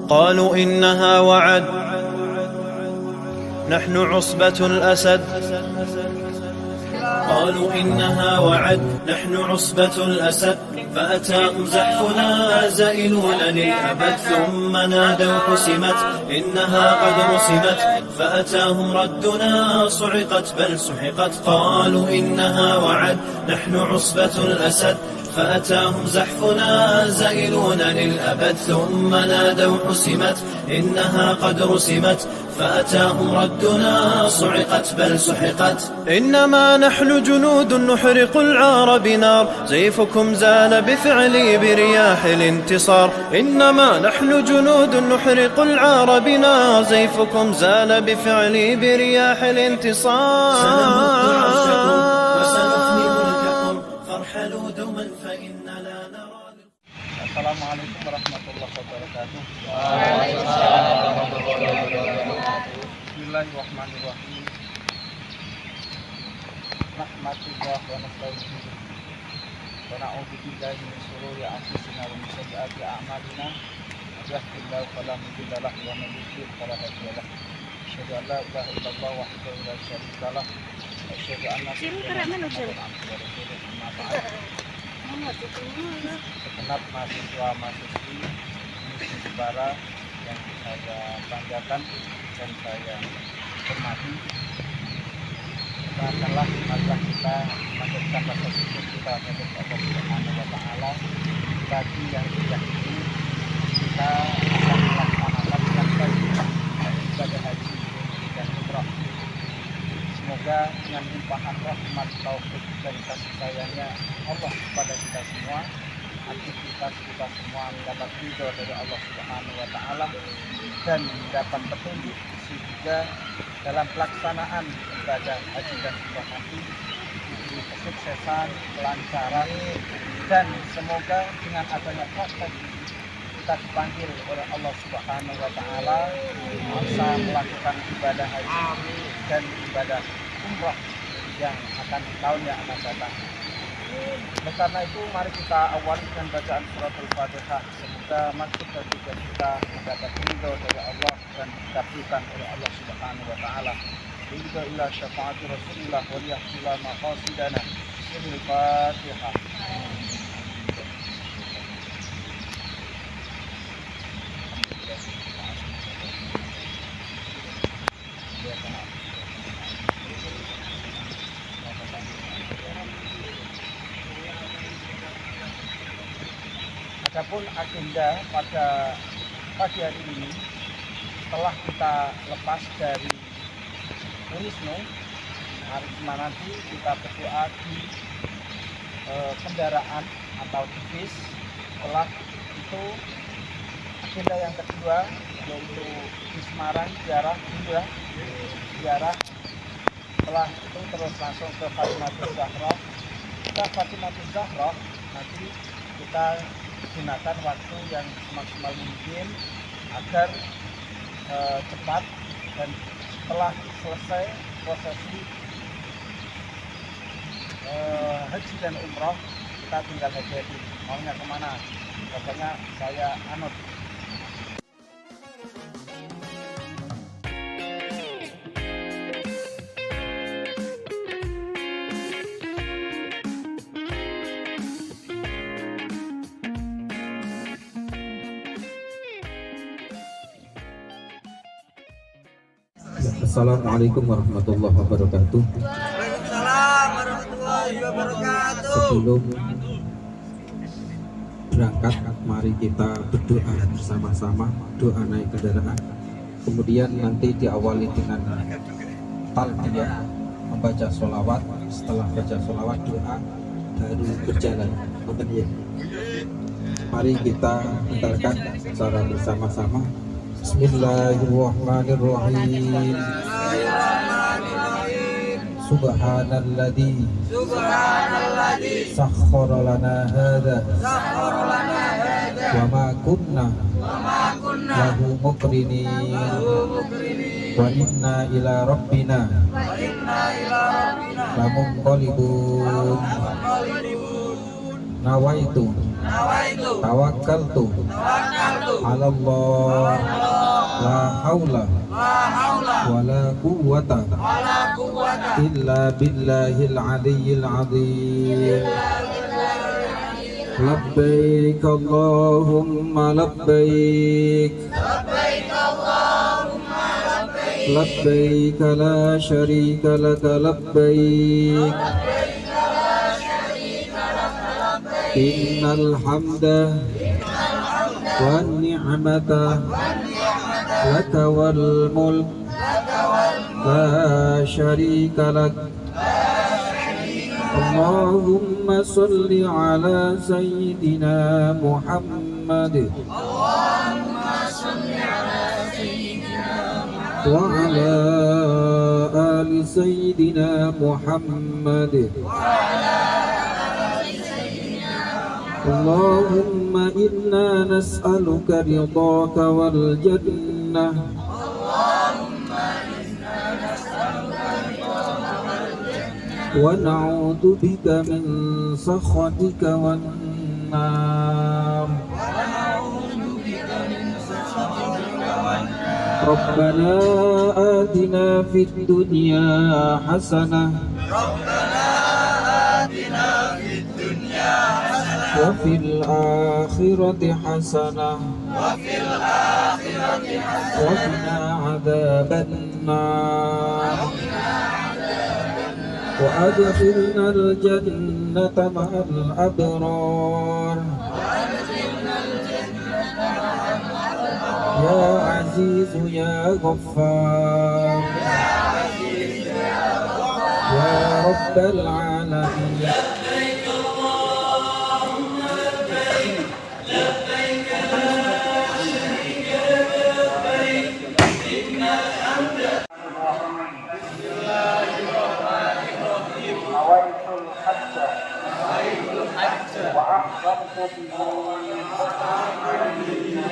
قالوا إنها وعد نحن عصبة الأسد. قالوا إنها وعد نحن عصبة الأسد. فأتاهم زحفنا زائلون للأبد ثم نادوا حسمت إنها قد رسمت. فأتاهم ردنا صعقت بل سحقت. قالوا إنها وعد نحن عصبة الأسد. فأتاهم زحفنا زائلون للأبد ثم نادوا حسمت إنها قد رسمت. فأتاهم ردنا صعقت بل سحقت. إنما نحن جنود نحرق العار بنار زيفكم زال بفعلي برياح الانتصار. إنما نحن جنود نحرق العار بنار زيفكم زال بفعلي برياح الانتصار. سنمد عرشكم وسنفني ملككم فارحلوا دوما فإن لا نرى. Assalamualaikum warahmatullahi wabarakatuh. Bismillahirrahmanirrahim. Nahmatullah wa nasta'inuhu wa na'udzu billahi min shururi anfusina wa min sayyiati a'malina. Yahdihillahu fala mudilla lahu wa man yudlil fala hadiya lahu. Asyhadu an la ilaha illallah wahdahu la syarika lahu wa asyhadu anna Muhammadan abduhu wa rasuluhu. Amma ba'd. Segenap mahasiswa-mahasiswi Universitas Jepara yang saya banggakan dan saya hormati, katakanlah marilah kita melanjutkan rasa syukur kita kepada Allah Subhanahu wa Ta'ala. Bagi yang tidak ini kita akan melaksanakan dengan baik ibadah haji dan umrah. Semoga dengan limpahan rahmat, taufik dan kasih sayangnya Allah kepada kita semua, aktivitas kita semua mendapat ridho dari Allah Subhanahu wa Ta'ala dan dapat petunjuk sehingga dalam pelaksanaan ibadah haji dan umrah nanti diberi kesuksesan, kelancaran, dan semoga dengan adanya praktek kita dipanggil oleh Allah Subhanahu wa Ta'ala bisa melakukan ibadah haji dan ibadah umrah yang akan tahun yang akan datang. Oleh karena itu mari kita awali dengan bacaan surat Al-Fatihah. Semoga maksud dan tujuan kita mendapat ridho dari Allah dan dikabulkan oleh Allah Subhanahu wa Ta'ala. Ridho ila syafaati Rasulillah wa liyahsila maqasidana. Al-Fatihah. Adapun agenda pada pagi hari ini, setelah kita lepas dari Wisnu, hari nanti kita berdoa di kendaraan atau di bis. Setelah itu agenda yang kedua yaitu di Semarang ziarah. Setelah itu terus langsung ke Fatimah Zahroh. Setelah Fatimah Zahroh nanti kita gunakan waktu yang semaksimal mungkin agar cepat, dan setelah selesai prosesi haji dan umroh kita tinggal haji. Maunya kemana? Pokoknya saya anut. Assalamualaikum warahmatullahi wabarakatuh. Waalaikumsalam warahmatullahi wabarakatuh. Sebelum berangkat, mari kita berdoa bersama-sama, doa naik kendaraan. Kemudian nanti diawali dengan talbiyah, membaca sholawat. Setelah baca sholawat, doa, baru berjalan. Mari kita putarkan secara bersama-sama. Bismillahirrahmanirrahim. Subhanalladzi sakhkhara lana hadza wa ma kunna lahu muqrinin wa inna ila rabbina lamunqalibun. Nawaitu tawakkaltu ala Allah la haula wala quwwata illa billahil aliyyil azim. Labbaik Allahumma labbaik, labbaik la syarika laka labbaik, innal hamda wan ni'mata laka wal mulk la syarika lak. Allahumma salli ala sayyidina Muhammad wa ala ali sayyidina Muhammad. Allahumma inna nas'aluka ridhaka wal jannah wa na'udzu bika min sakhatika wan nar. Rabbana atina fid dunya hasanah wa fil akhirati hasanah wa qina adzaban nar. وأدخلنا الجنة مع الأبرار يا عزيز يا غفار يا رب العالمين. وأحرمت به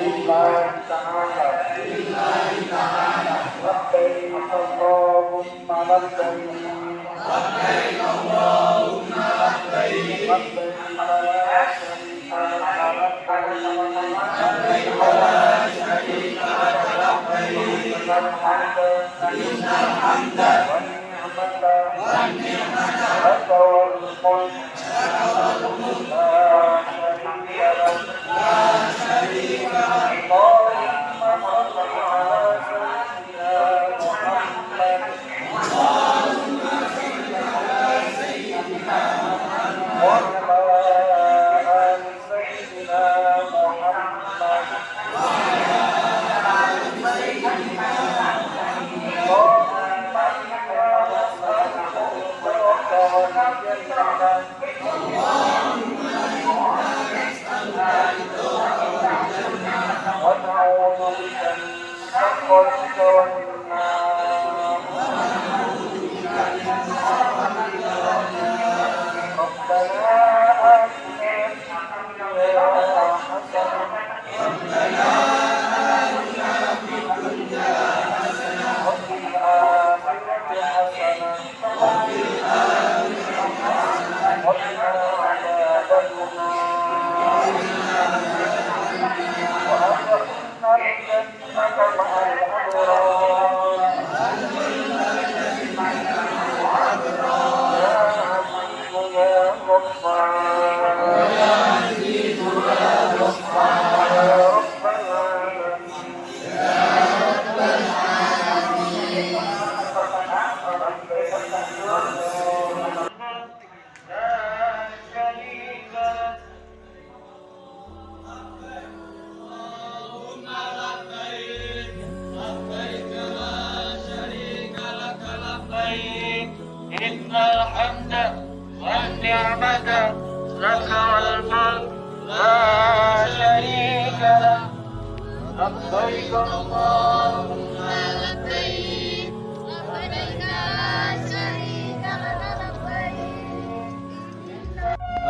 لله تعالى لبيك اللهم لبيك لبيك لا شريك لك لبيك إن الحمد والنعمة لك والملك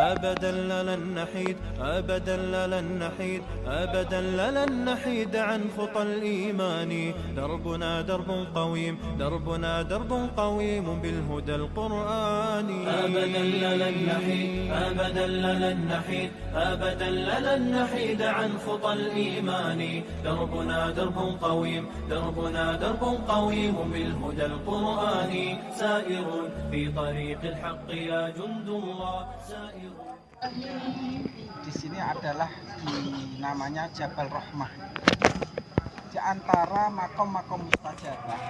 أبدا لن نحيد أبدا لن نحيد أبدا لن نحيد عن خطى الإيمان دربنا درب قويم دربنا درب قويم بالهدى القرآني أبدا لن نحيد أبدا لن نحيد أبدا لن نحيد عن خطى الإيمان دربنا درب قويم دربنا درب قويم بالهدى القرآني سائر في طريق الحق يا جند الله سائر. Di sini adalah namanya Jabal Rahmah. Di antara makom-makom mustajabah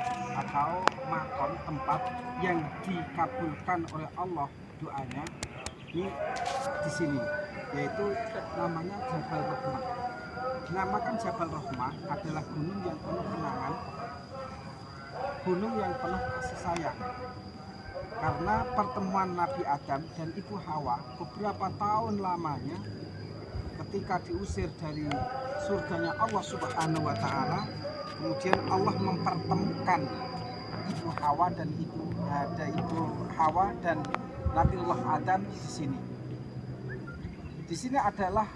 atau makom tempat yang dikabulkan oleh Allah doanya ini di sini, yaitu namanya Jabal Rahmah. Dinamakan Jabal Rahmah adalah gunung yang penuh kenangan, gunung yang penuh kasih sayang. Karena pertemuan Nabi Adam dan Ibu Hawa beberapa tahun lamanya ketika diusir dari surganya Allah Subhanahu wa Ta'ala, kemudian Allah mempertemukan Ibu Hawa dan Nabiullah Adam di sini. Di sini adalah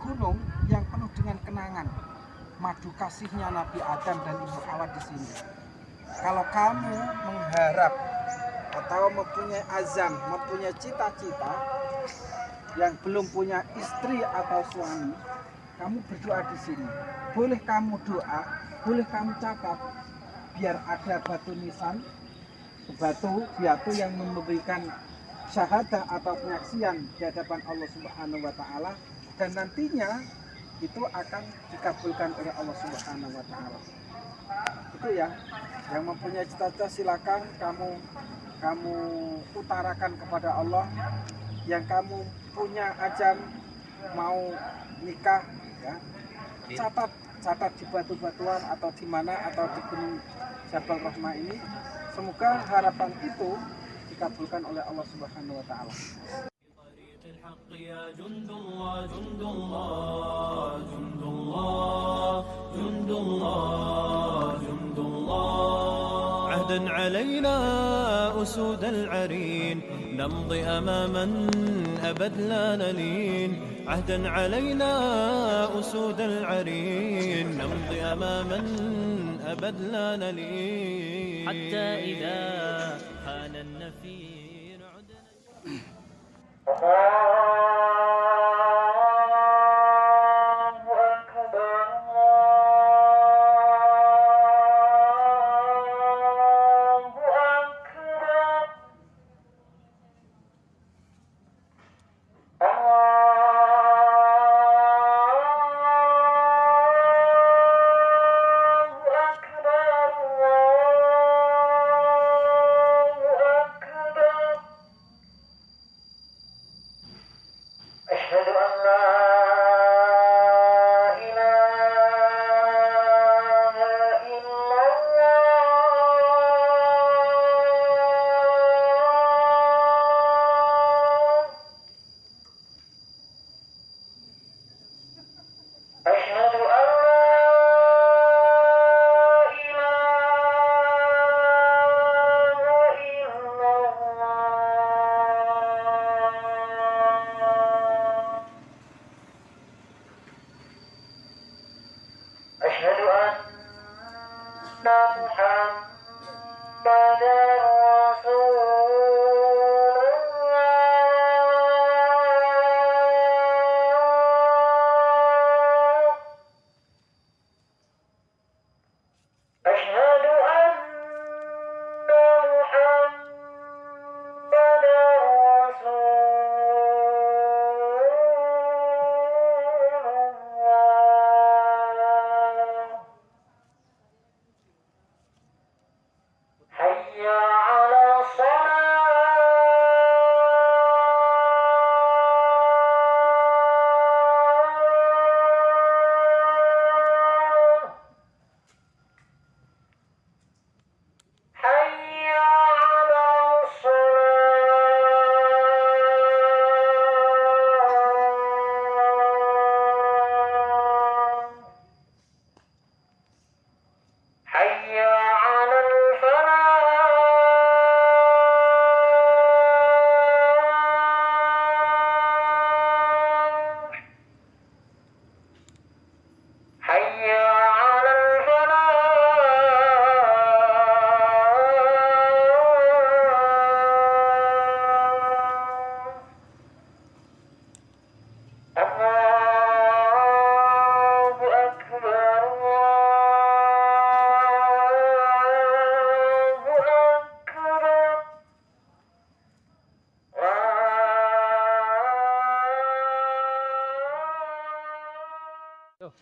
gunung yang penuh dengan kenangan, madu kasihnya Nabi Adam dan Ibu Hawa di sini. Kalau kamu mengharap atau mempunyai azam, mempunyai cita-cita yang belum punya istri atau suami, kamu berdoa di sini. Boleh kamu doa, boleh kamu catat, biar ada batu nisan, batu yang memberikan syahadah atau penyaksian di hadapan Allah Subhanahu wa Ta'ala, dan nantinya itu akan dikabulkan oleh Allah Subhanahu wa Ta'ala. Itu ya, yang mempunyai cita-cita silakan kamu utarakan kepada Allah. Yang kamu punya azam mau nikah, ya, catat di batu-batuan atau di mana atau di gunung Jabal Rahmah ini. Semoga harapan itu dikabulkan oleh Allah Subhanahu wa Ta'ala. الحق يا جند الله جند الله جند الله جند الله جند الله عهدا علينا أسود العرين نمضي أماما أبد لا نلين عهدا علينا أسود العرين نمضي أماما أبد لا نلين حتى إذا حان النفير عدنا Assalamualaikum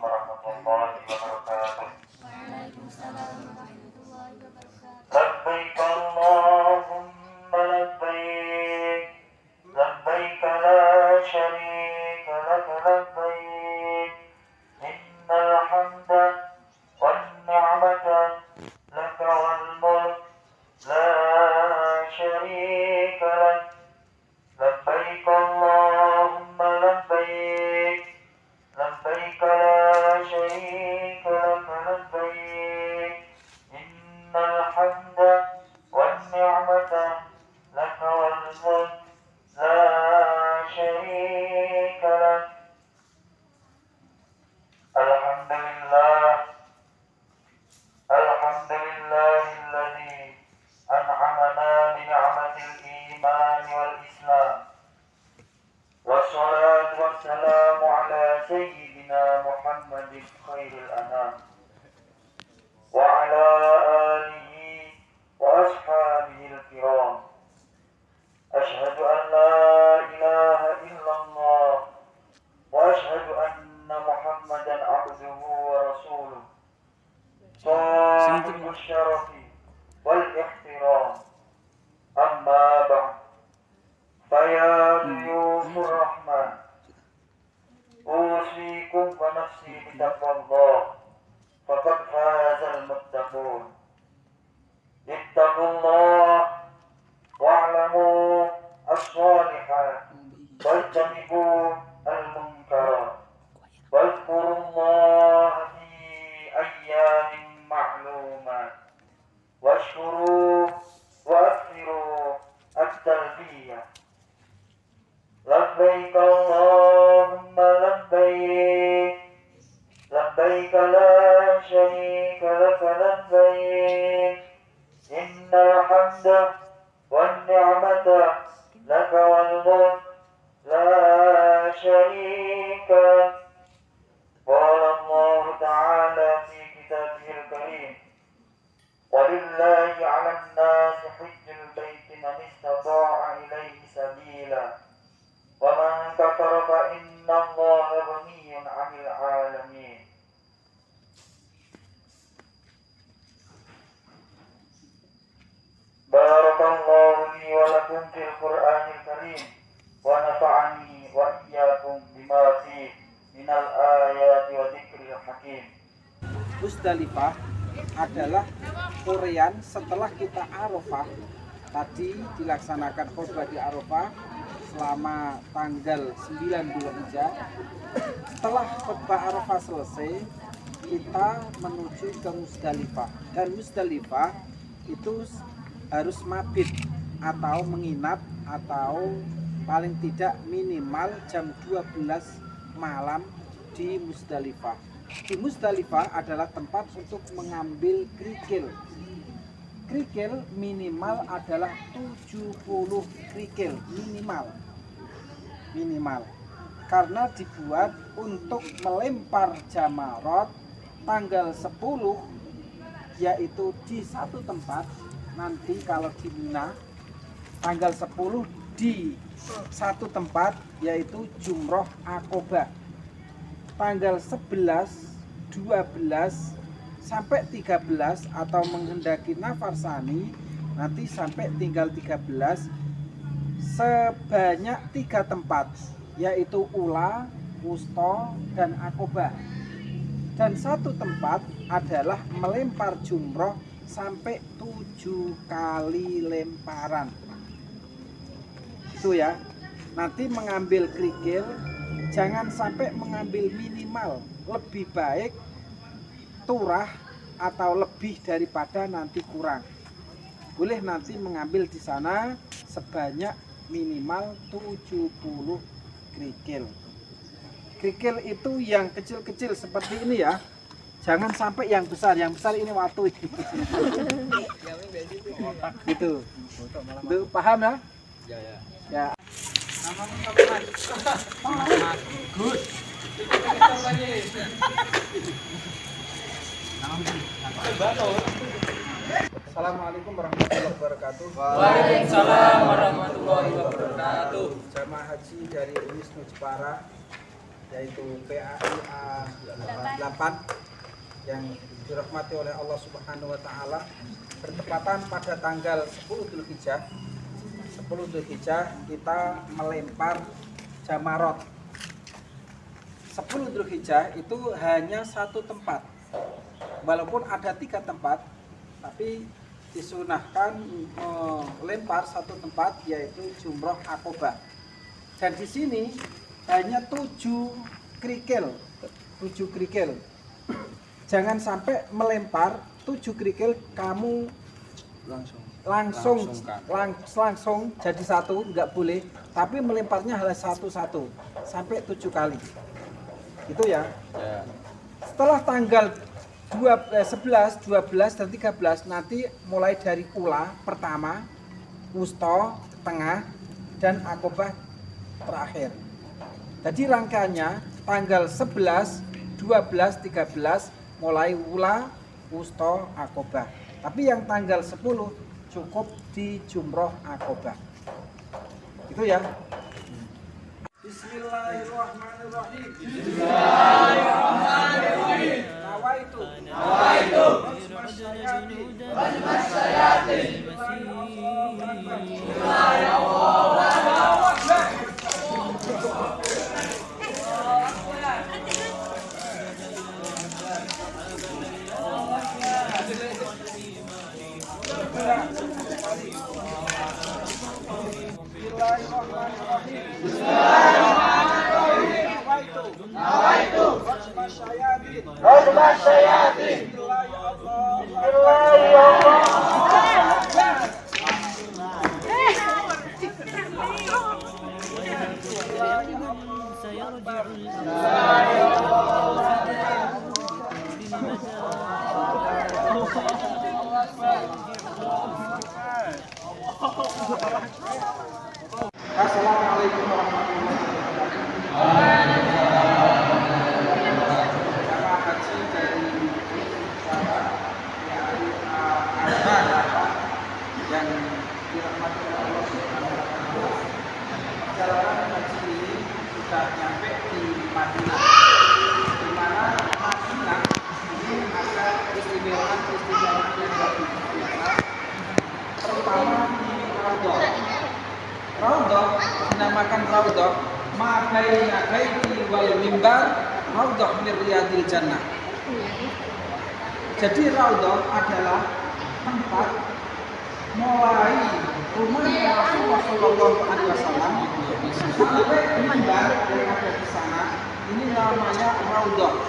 warahmatullahi wabarakatuh. Labbaik Allahumma labbaik, labbaik la syarika lak labbaik, innal hamda wan ni'mata laka wal mulk la syarika lak. Labbaik Allahumma labbaik, labbaik la syarika lak labbaik, innal hamda wan ni'mata laka wal mulk la syarika lak. Alhamdulillah, alhamdulillahilladzi an'amana bi ni'matil iman wal islam. Wassalatu wassalamu ala sayyidina Muhammadin khairil anam wa ala alihi wa ashabihil kiram. Ashhadu an la ilaha illallah wa ashhadu anna Muhammadan abduhu wa rasuluh. Sahibul syarafi wal ihtiram. Amma ba'd. Faya duyufur rahman, usikum wa nafsi bitaqwallah, faqad fazal muttaqun. Ittaqullah wa'lamu as-salihat, wajtanibu al-munkarat, wadhkurullaha fi ayyamin ma'lumat, washkuru wa akthiru at-talbiyah. Labbaik Allahumma labbaik, labbaik la syarika lak labbaik, innal hamda wan ni'mata laka wal mulk la syarika lak. Qala Allah Ta'ala fi kitabihil karim, walillahi 'alan nasi hajjul baiti man istata'a ilaihi sabila. وَمَنْ كَفَرَ فَإِنَّ اللَّهَ غَنِيٌّ عَنِ الْعَالَمِينَ. Barakallahu li wa lakum fil Qur'anil Karim wa nafa'ani wa iyyakum bima fihi minal ayati wa dzikril hakim. Musdalifah adalah Korean setelah kita Arafah. Tadi dilaksanakan khutbah di Arafah selama tanggal 9 Dzulhijjah. Setelah khutbah Arafah selesai, kita menuju ke Musdalifah. Dan Musdalifah itu harus mabit atau menginap, atau paling tidak minimal jam 12 malam di Musdalifah. Di Musdalifah adalah tempat untuk mengambil kerikil. Kerikil minimal adalah 70 kerikil minimal karena dibuat untuk melempar jamarot tanggal 10, yaitu di satu tempat. Nanti kalau di Mina tanggal 10 di satu tempat, yaitu Jumroh Aqobah. Tanggal 11, 12 sampai 13 atau menghendaki Nafarsani nanti sampai tinggal 13, sebanyak 3 tempat, yaitu Ula, Wusto, dan Aqobah. Dan satu tempat adalah melempar jumroh sampai 7 kali lemparan. Itu ya. Nanti mengambil kerikil jangan sampai mengambil minimal, lebih baik turah atau lebih daripada nanti kurang. Boleh nanti mengambil di sana sebanyak minimal 70 kerikil. Kerikil itu yang kecil-kecil seperti ini ya. Jangan sampai yang besar ini watu. Gitu. Itu paham ya? Ya. Good. Assalamualaikum warahmatullahi wabarakatuh. Waalaikumsalam warahmatullahi wabarakatuh. Jamaah haji dari Wisnu Jepara, yaitu PAI A8 yang dirahmati oleh Allah Subhanahu wa taala, bertepatan pada tanggal 10 Dzulhijjah. 10 Dzulhijjah kita melempar jamarot. 10 Dzulhijjah itu hanya satu tempat. Walaupun ada 3 tempat, tapi disunahkan melempar satu tempat, yaitu Jumroh Aqobah. Dan di sini hanya 7 kerikil. Jangan sampai melempar 7 kerikil kamu langsung jadi satu, nggak boleh. Tapi melemparnya hanya satu-satu sampai 7 kali. Itu ya. Setelah tanggal 11, 12, dan 13 nanti mulai dari ula pertama, wusto, tengah, dan akobah terakhir. Jadi rangkaiannya tanggal 11, 12, 13 mulai ula, wusto, akobah. Tapi yang tanggal 10 cukup di Jumroh Aqobah. Itu ya. Bismillahirrahmanirrahim. Bismillahirrahmanirrahim. Nawaitu. Assalamualaikum warahmatullahi wabarakatuh. Jamaah haji dari yang dirahmati oleh Allah Subhanahu wa taala. Perjalanan haji ini sudah nyampe di Madinah. Di mana Madinah ini ada keistimewaan yang luar biasa, terutama di Raudhah. Raudhah dinamakan Raudhah ma baina baiti wal mimbar Raudhah min riyadil jannah. Jadi Raudhah adalah tempat mulai rumah Rasulullah Shallallahu Alaihi Wasallam sampai mimbar yang ada di sana. Ini namanya Raudhah.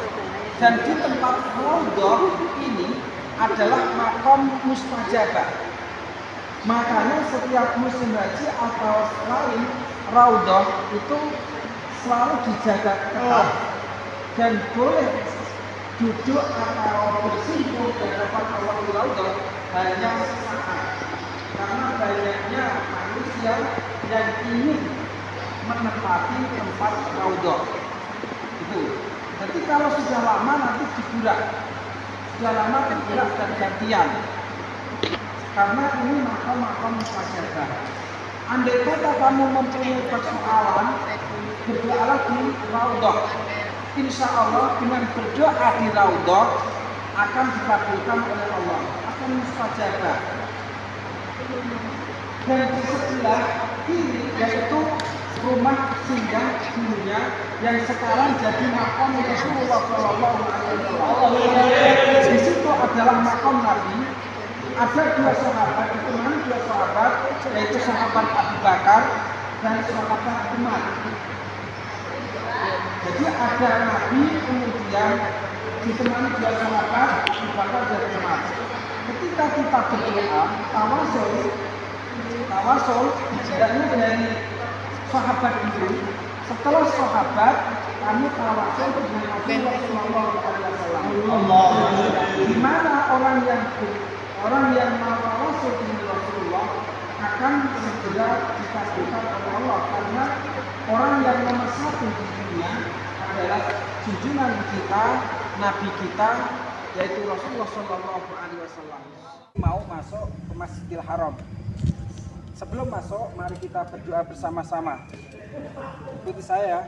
Dan di tempat Raudhah ini adalah makom mustajabah. Makanya setiap musim haji atau lain, Raudhah itu selalu dijaga ketat dan boleh duduk atau bersimpuh di hadapan Allah di Raudhah hanya sesaat, karena banyaknya manusia yang ingin menempati tempat Raudhah itu. Jadi kalau sudah lama nanti diburak, sudah lama diburak dan gantian. Karena ini makam-makam mustajabah. Andai kata kamu mempunyai persoalan, berdoalah di Raudhah. Insya Allah dengan berdoa di Raudhah akan dikabulkan oleh Allah, akan mustajabah. Dan di sebelah kiri yaitu rumah singgah dulunya yang sekarang jadi makam Rasulullah Shallallahu Alaihi Wasallam. Di situ adalah makam Nabi. Ada 2 sahabat, itu mana 2 sahabat, yaitu sahabat Abu Bakar dan sahabat Umar. Jadi ada Nabi, kemudian ditemani 2 sahabat, Abu Bakar dan Umar. Ketika kita berdoa, tawasul, tidaknya dari sahabat itu. Setelah sahabat, kami tawasul dengan Rasulullah Shallallahu Alaihi Wasallam. Di mana orang yang mau tawasul dengan Rasulullah akan segera dikabulkan oleh Allah, karena orang yang nomor 1 di dunia adalah junjungan kita, Nabi kita yaitu Rasulullah Shallallahu Alaihi Wasallam. Mau masuk ke Masjidil Haram. Sebelum masuk, mari kita berdoa bersama-sama. Ikuti saya.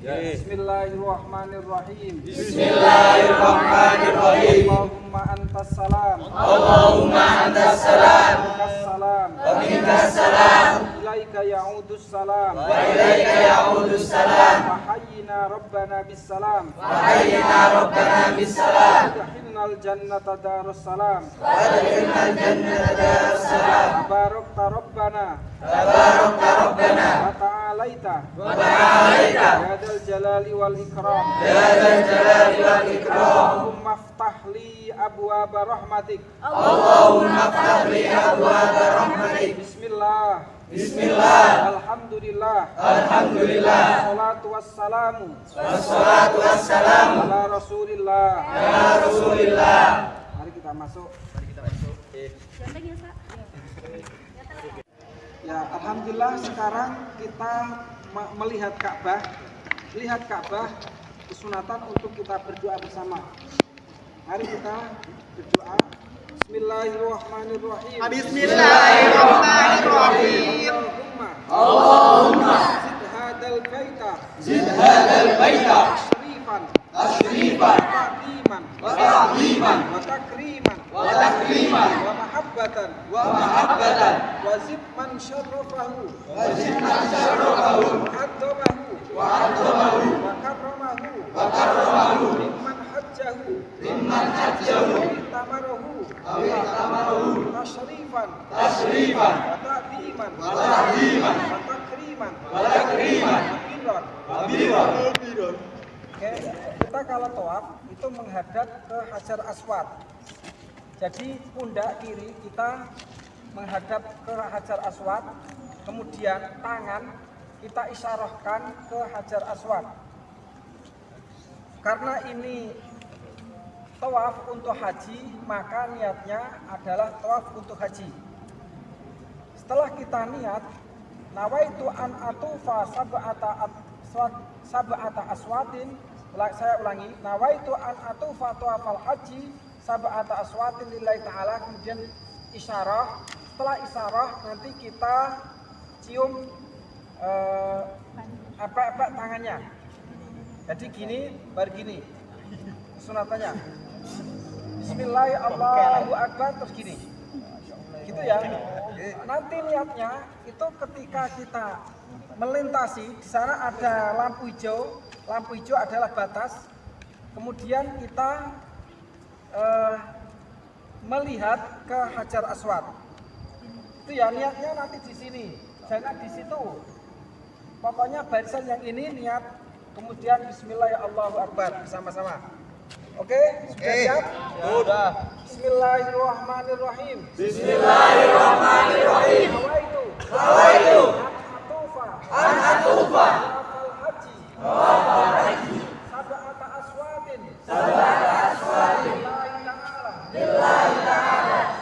Bismillahirrahmanirrahim. Bismillahirrahmanirrahim. Allahumma antas salam. Allahumma antas salam. Minkas salam. Wa minkas salam. Ilaika ya'udus salam. Wa ilaika ya'udus salam. Wa hayyina rabbana bis salam. Wa hayyina rabbana bis salam. Adkhilnal jannata darus salam. Wa adkhilnal jannata darus salam. Tabarakta rabbana. Tabarakta rabbana. Wa ta'alaita. Wa ta'alaita. Ya dzal jalali wal ikram. Ya dzal jalali wal ikram. Allahumma aftah li abwaaba rahmatik. Allahumma aftah li abwaaba rahmatik. Bismillah. Bismillah. Alhamdulillah. Alhamdulillah. Wassalatu wassalamu Wassalatu wassalamu ala Rasulillah. ala Rasulillah. Mari kita masuk. Ya, alhamdulillah sekarang kita melihat Ka'bah. Lihat Ka'bah kesunatan untuk kita berdoa bersama. Mari kita berdoa. Bismillahirrahmanirrahim. Bismillahirrahmanirrahim. Allahumma zid hadal baita tashrifan wa ta'ziman wa takriman wa mahabbatan wa zid man syarrafahu wa addamahu wa karramahu mimman hajjahu tamarahu tashrifan wa ta'ziman wa takriman wa birran. Oke, kita kalau tawaf itu menghadap ke Hajar Aswad. Jadi pundak kiri kita menghadap ke Hajar Aswad, kemudian tangan kita isyarahkan ke Hajar Aswad. Karena ini tawaf untuk haji, maka niatnya adalah tawaf untuk haji. Setelah kita niat, nawaitu an atufa sab'ata aswatin. Saya ulangi, nawaitu an atufa tawafal haji sab'ata aswatin lillahi ta'ala. Kemudian isyarah. Setelah isyarah nanti kita cium apa tangannya. Jadi gini, baru gini sunatannya. Bismillahirrahmanirrahim, Allahu Akbar, terus gini. Gitu ya. Nanti niatnya itu ketika kita melintasi, di sana ada lampu hijau. Lampu hijau adalah batas. Kemudian kita melihat ke Hajar Aswad. Itu ya niatnya nanti di sini, jangan di situ. Pokoknya barisan yang ini niat, kemudian Bismillahirrahmanirrahim, Allahu Akbar bersama-sama. Oke, sudah siap? Sudah. Bismillahirrahmanirrahim. Bismillahirrahmanirrahim. Nawaitu an atufa tawafal haji sab'ata aswadin lillahi ta'ala.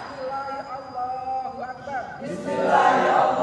Allahu Akbar. Bismillahirrahmanirrahim.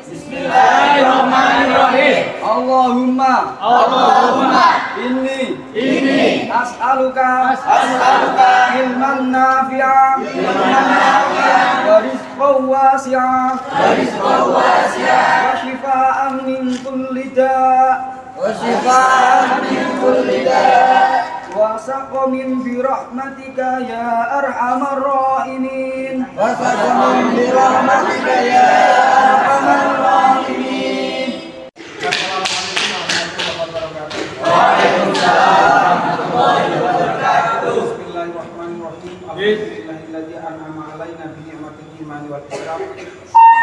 Bismillahirrahmanirrahim. Allahumma inni as'aluka ilman nafi'a wa rizqan wasi'a wa shifaan min kulli da' wa saqamin bi rahmatika ya arhamar rahimin. Bismillahirrahmanirrahim. Alhamdulillahilladzi an'ama 'alaina bi ni'matil imani wal islam.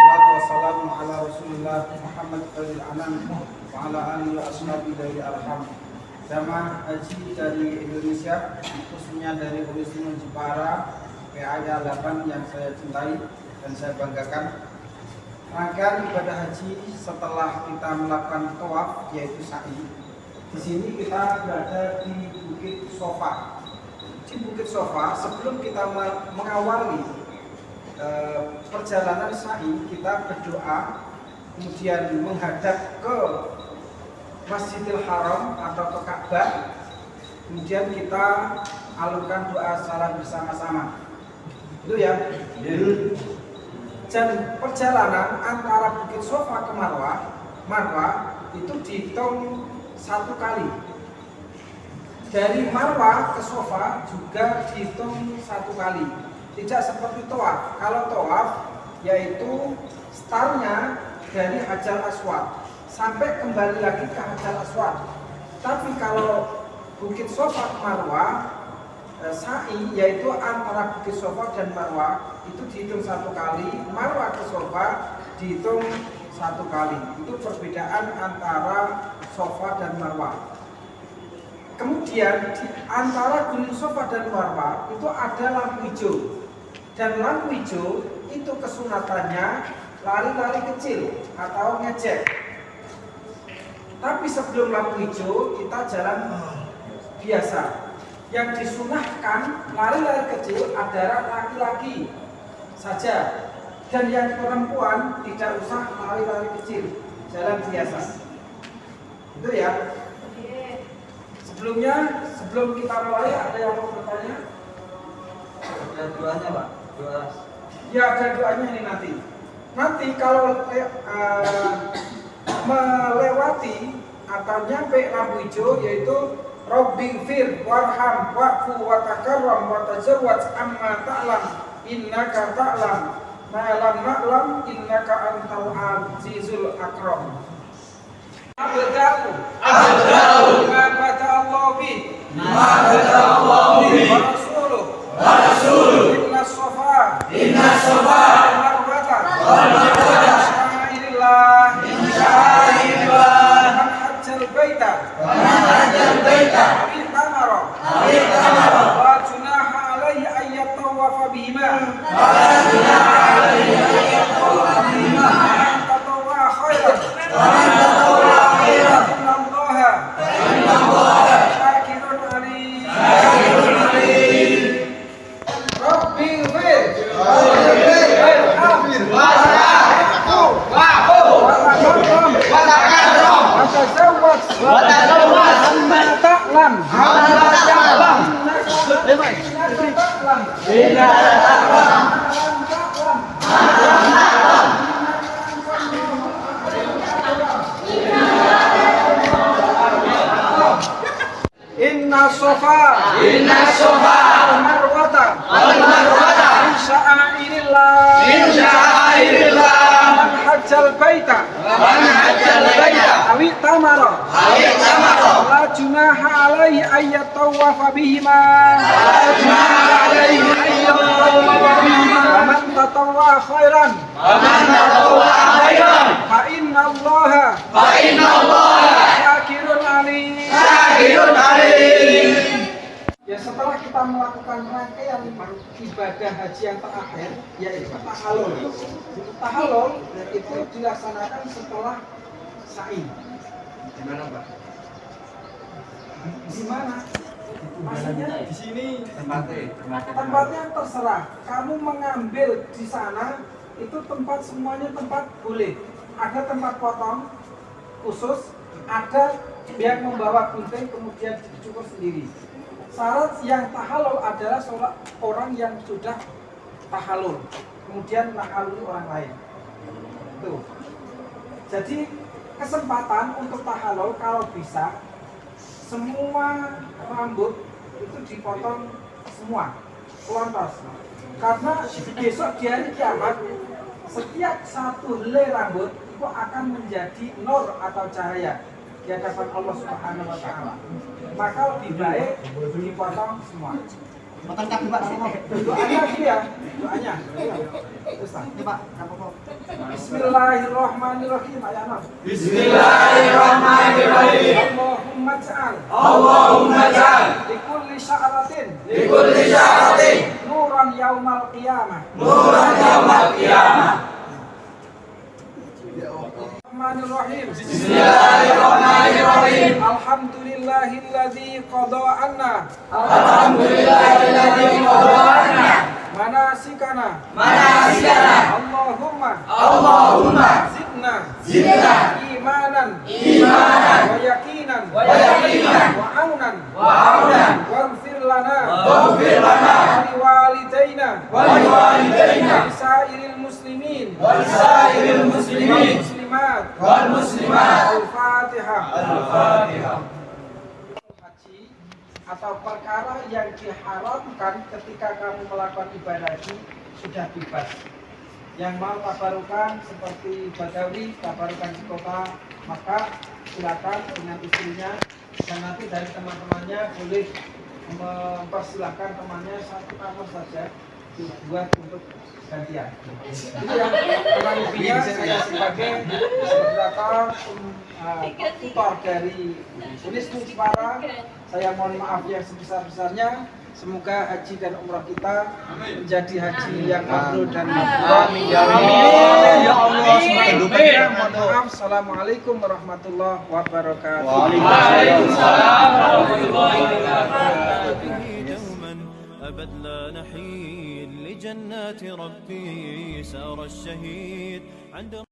Wassalatu wassalamu ala Rasulillah Muhammad khairil anam wa ala alihi wa ashabihi dari arham. Jamaah haji dari Indonesia, khususnya dari Universitas Jepara PAIA 8 yang saya cintai dan saya banggakan. Rangkaian ibadah haji setelah kita melakukan tawaf yaitu sa'i. Di sini kita berada di Bukit Sofa. Di Bukit Sofa, sebelum kita mengawali perjalanan sa'i, kita berdoa, kemudian menghadap ke Masjidil Haram atau ke Ka'bah, kemudian kita alurkan doa salam bersama-sama. Itu ya. Dan perjalanan antara Bukit Sofa ke Marwah itu dihitung 1 kali. Dari Marwah ke Sofa juga dihitung 1 kali. Tidak seperti tawaf. Kalau tawaf yaitu startnya dari Hajar Aswad sampai kembali lagi ke Hajar Aswad. Tapi kalau Bukit Sofa ke Marwah, sa'i yaitu antara Bukit Sofa dan Marwah itu dihitung 1 kali, Marwah ke Sofa dihitung 1 kali. Itu perbedaan antara Sofa dan Marwah. Kemudian di antara Gunung Sofa dan Marwah itu ada lampu hijau. Dan lampu hijau itu kesunatannya lari-lari kecil atau ngejek. Tapi sebelum lampu hijau kita jalan biasa. Yang disunahkan lari-lari kecil adalah laki-laki saja, dan yang perempuan tidak usah lari-lari kecil, jalan biasa. Itu ya. Sebelum kita mulai, ada yang mau bertanya? Ada doanya Pak, doa. Ya, ada doanya ini nanti. Nanti kalau melewati atau nyampe lampu hijau, yaitu Rabbighfir warham wa'fu wa takarram wa tajawwaz amma ta'lam innaka ta'lam ma lam na'lam innaka antal azizul akram. Abda'u ma bada'allahu bi wa rasuluh inna sofa wal marwata sya'airillah man hajjal baita wa junaha alaihi ayyatawafa bihima tatawwa khairan innallaha syakirun alim. Rabbighfir Inna sofa wal marwata min sya'airillah man hajjal baita awi tamara la junaha alaihi ayyatawafa bihima wa man tatawwa khairan fa inna allaha syakirun alim. Ya, setelah kita melakukan rangkaian ibadah haji yang terakhir, yaitu tahallul. Tahallul itu dilaksanakan setelah sa'i. Di mana Pak? Di mana? Maksudnya di sini. Tempatnya terserah. Kamu mengambil di sana itu tempat, semuanya tempat boleh. Ada tempat potong khusus, ada yang membawa gunting kemudian dicukur sendiri. Syarat yang tahallul adalah orang yang sudah tahallul kemudian menahaluli orang lain. Tuh. Jadi kesempatan untuk tahallul kalau bisa semua rambut itu dipotong semua, pelontos. Karena besok di hari kiamat setiap 1 helai rambut itu akan menjadi nur atau cahaya di hadapan Allah Subhanahu wa taala. Maka lebih baik dipotong semua. Makan kaki Pak, Doanya dia, doanya. Ustaz. Ini Pak, apa? Bismillahirrahmanirrahim. Bismillahirrahmanirrahim. Allahumma ja'al. Allahumma ja'al. Likulli sya'ratin. Likulli sya'ratin. Nuran yaumal qiyamah. Nuran yaumal qiyamah. Bismillahirrahmanirrahim. Bismillahirrahmanirrahim. Alhamdulillahilladzi qada anna. Alhamdulillahilladzi qada anna. Manasikana. Allahumma zidna imanan wa yaqinan wa aunan waghfir lana wa liwalidayna lisairil muslimin wal muslimat al-fatihah. Haji atau perkara yang diharamkan ketika kamu melakukan ibadah haji sudah bebas. Yang mau tabarukan seperti Badawi, tabarukan di kota Makkah, silakan dengan istrinya, dan nanti dari teman-temannya boleh mempersilahkan temannya satu kamar saja dibuat untuk gantian. Itu yang kurang lebihnya saya sebagai tutor dari Unismu Jepara, saya mohon maaf yang sebesar-besarnya. Semoga haji dan umrah kita menjadi haji yang mabrur dan mabrur. Amin. Ya Allah. Mohon maaf. Assalamualaikum warahmatullahi wabarakatuh. Waalaikumsalam warahmatullahi wabarakatuh. أبد لا نحيد لجنات ربي سار الشهيد عند